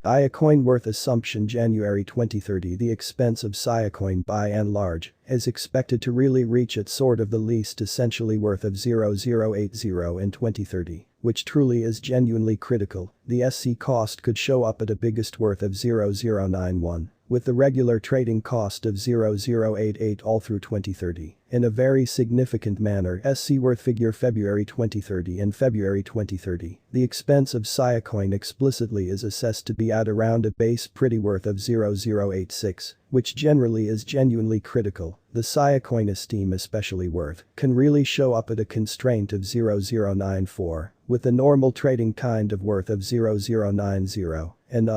SIACOIN worth assumption January 2030. The expense of SIACOIN by and large is expected to really reach its sort of the least essentially worth of 0080 in 2030, which truly is genuinely critical. The SC cost could show up at a biggest worth of 0091, with the regular trading cost of 0088 all through 2030. In a very significant manner, SC worth figure February 2030 and February 2030. The expense of SIACOIN explicitly is assessed to be at around a base pretty worth of 0086, which generally is genuinely critical. The SIACOIN esteem especially worth can really show up at a constraint of 0094, with the normal trading kind of worth of 0090, and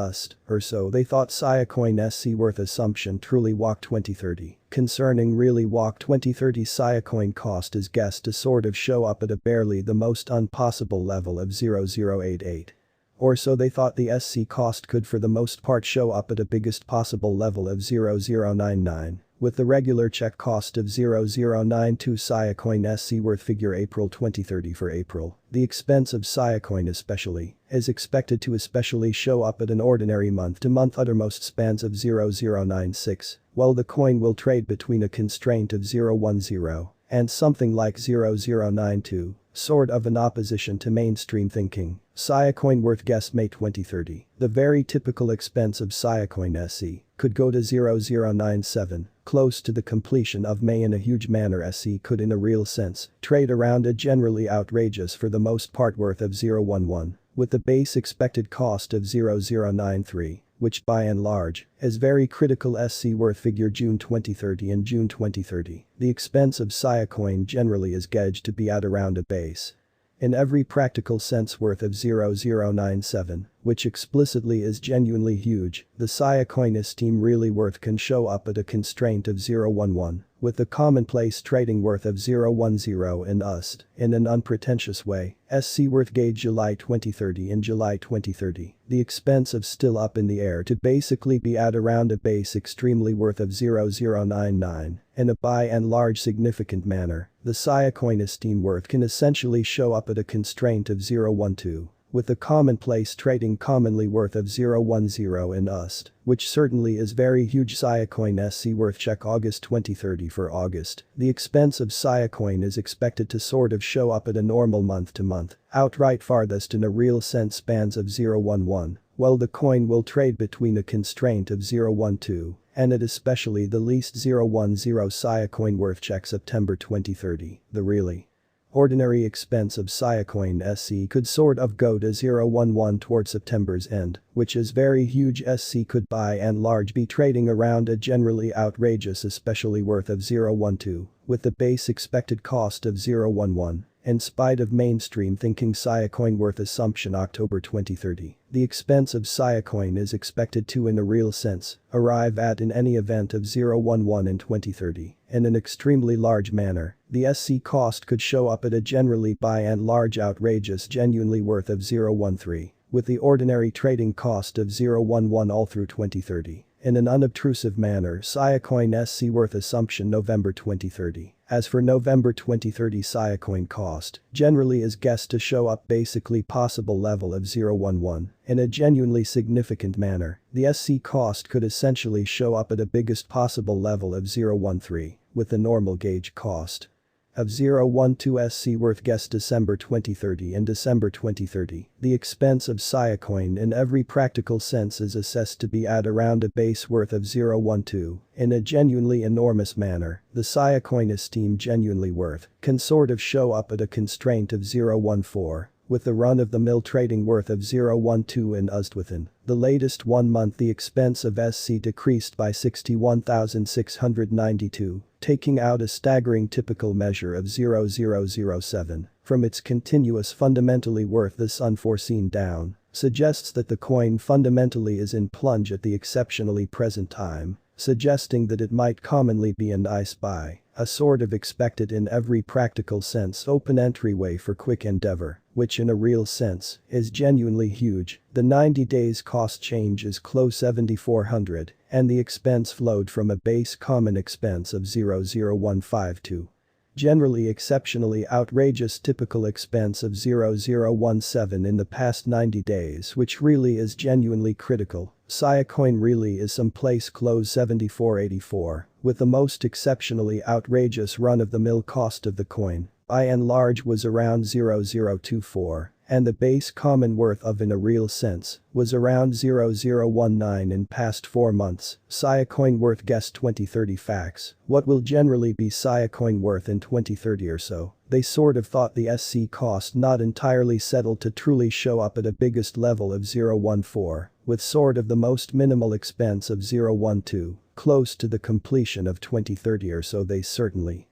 or so they thought SIACOIN SC worth assumption truly walk 2030. Concerning really walk 2030, SIACOIN cost is guessed to sort of show up at a barely the most unpossible level of 0088. Or so they thought the SC cost could for the most part show up at a biggest possible level of 0099, with the regular check cost of 0092. SIACOIN SC worth figure April 2030 for April. The expense of SIACOIN especially is expected to especially show up at an ordinary month-to-month uttermost spans of 0096, while the coin will trade between a constraint of 010 and something like 0092, sort of in opposition to mainstream thinking. SIACOIN worth guess May 2030. The very typical expense of SIACOIN SC could go to 0097, close to the completion of May. In a huge manner, SC could in a real sense trade around a generally outrageous for the most part worth of 011, with the base expected cost of 0093. Which by and large is very critical. SC worth figure June 2030 and June 2030. The expense of SIACOIN generally is gauged to be at around a base in every practical sense worth of 0097, which explicitly is genuinely huge. The SIACOIN esteem really worth can show up at a constraint of 011, with the commonplace trading worth of 010 in an unpretentious way. SC worth gauge July 2030 and July 2030. The expense of still up in the air to basically be at around a base extremely worth of 0099, in a by and large significant manner. The SIACOIN esteem worth can essentially show up at a constraint of 012, with the commonplace trading commonly worth of 010 in which certainly is very huge. SIACOIN SC worth check August 2030 for August. The expense of SIACOIN is expected to sort of show up at a normal month-to-month, outright farthest in a real sense spans of 011, while the coin will trade between a constraint of 012 and at especially the least 010. SIACOIN worth check September 2030. The really ordinary expense of SIACOIN SC could sort of go to 011 toward September's end, which is very huge. SC could by and large be trading around a generally outrageous especially worth of 012, with the base expected cost of 011. In spite of mainstream thinking, SIACOIN worth assumption October 2030. The expense of SIACOIN is expected to in a real sense arrive at in any event of 011 in 2030. In an extremely large manner, the SC cost could show up at a generally by and large outrageous genuinely worth of 013, with the ordinary trading cost of 011 all through 2030. In an unobtrusive manner, SIACOIN SC worth assumption November 2030. As for November 2030, SIACOIN cost generally is guessed to show up basically possible level of 011 in a genuinely significant manner. The SC cost could essentially show up at a biggest possible level of 013, with the normal gauge cost of 012 SC worth guess December 2030 and December 2030. The expense of SIACOIN in every practical sense is assessed to be at around a base worth of 012 in a genuinely enormous manner. The SIACOIN esteem genuinely worth can sort of show up at a constraint of 014, with the run-of-the-mill trading worth of 012 in within the latest 1 month. The expense of SC decreased by 61,692, taking out a staggering typical measure of 0007 from its continuous fundamentally worth. This unforeseen down suggests that the coin fundamentally is in plunge at the exceptionally present time, suggesting that it might commonly be a nice buy, a sort of expected in every practical sense open entryway for quick endeavor, which in a real sense is genuinely huge. The 90 days cost change is close 7,400 and the expense flowed from a base common expense of 00152. Generally exceptionally outrageous typical expense of 0017 in the past 90 days, which really is genuinely critical. SIACOIN really is someplace close 7484, with the most exceptionally outrageous run-of-the-mill cost of the coin, by and large, was around 0024. And the base common worth of, in a real sense, was around 0019 in past 4 months. SIACOIN worth guess 2030 facts. What will generally be SIACOIN worth in 2030 or so? They sort of thought the SC cost not entirely settled to truly show up at a biggest level of 014, with sort of the most minimal expense of 012, close to the completion of 2030 or so. They certainly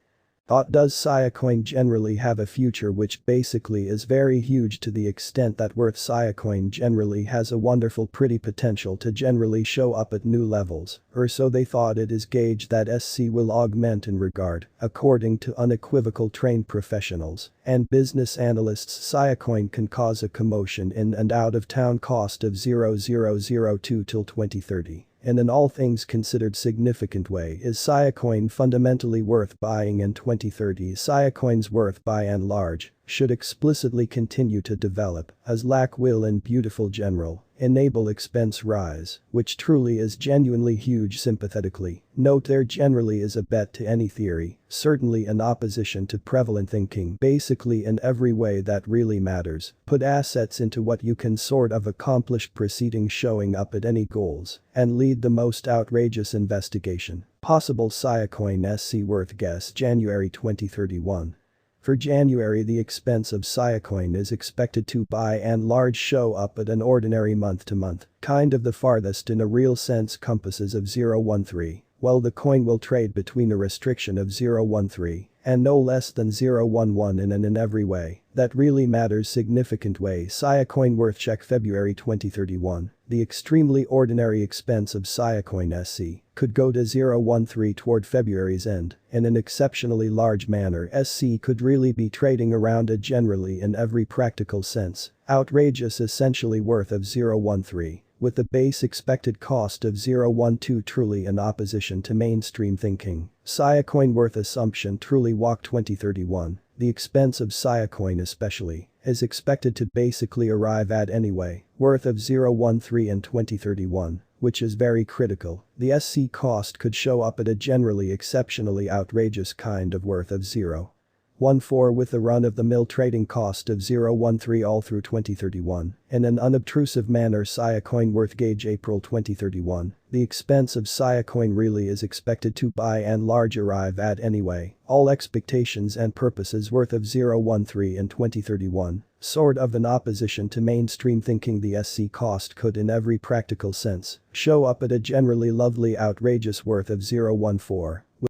thought. Does SIACOIN generally have a future which basically is very huge, to the extent that worth SIACOIN generally has a wonderful pretty potential to generally show up at new levels, or so they thought. It is gauged that SC will augment in regard, according to unequivocal trained professionals and business analysts. SIACOIN can cause a commotion in and out of town cost of 0002 till 2030. In an all things considered significant way. Is SIACOIN fundamentally worth buying in 2030? SIACOIN's worth, by and large, should explicitly continue to develop, as lack will in beautiful general enable expense rise, which truly is genuinely huge. Sympathetically note, there generally is a bet to any theory, certainly in opposition to prevalent thinking. Basically in every way that really matters, put assets into what you can sort of accomplish preceding showing up at any goals, and lead the most outrageous investigation possible. SIACOIN SC worth guess January 2031. For January, the expense of SIACOIN is expected to by and large show up at an ordinary month-to-month, kind of the farthest in a real sense compasses of 013, while the coin will trade between a restriction of 013 and no less than 011 in an in every way that really matters significant way. SIACOIN worth check February 2031. The extremely ordinary expense of SIACOIN SC could go to 013 toward February's end. In an exceptionally large manner, SC could really be trading around a generally in every practical sense outrageous essentially worth of 013. With the base expected cost of 012 truly in opposition to mainstream thinking. SIACOIN worth assumption truly walk 2031. The expense of SIACOIN especially is expected to basically arrive at anyway, worth of 013 in 2031, which is very critical. The SC cost could show up at a generally exceptionally outrageous kind of worth of 014 with a run-of-the-mill trading cost of 013 all through 2031. In an unobtrusive manner, SIACOIN worth gauge April 2031. The expense of SIACOIN really is expected to by and large arrive at anyway, all expectations and purposes worth of 013 in 2031. Sort of in opposition to mainstream thinking, the SC cost could in every practical sense show up at a generally lovely outrageous worth of 014,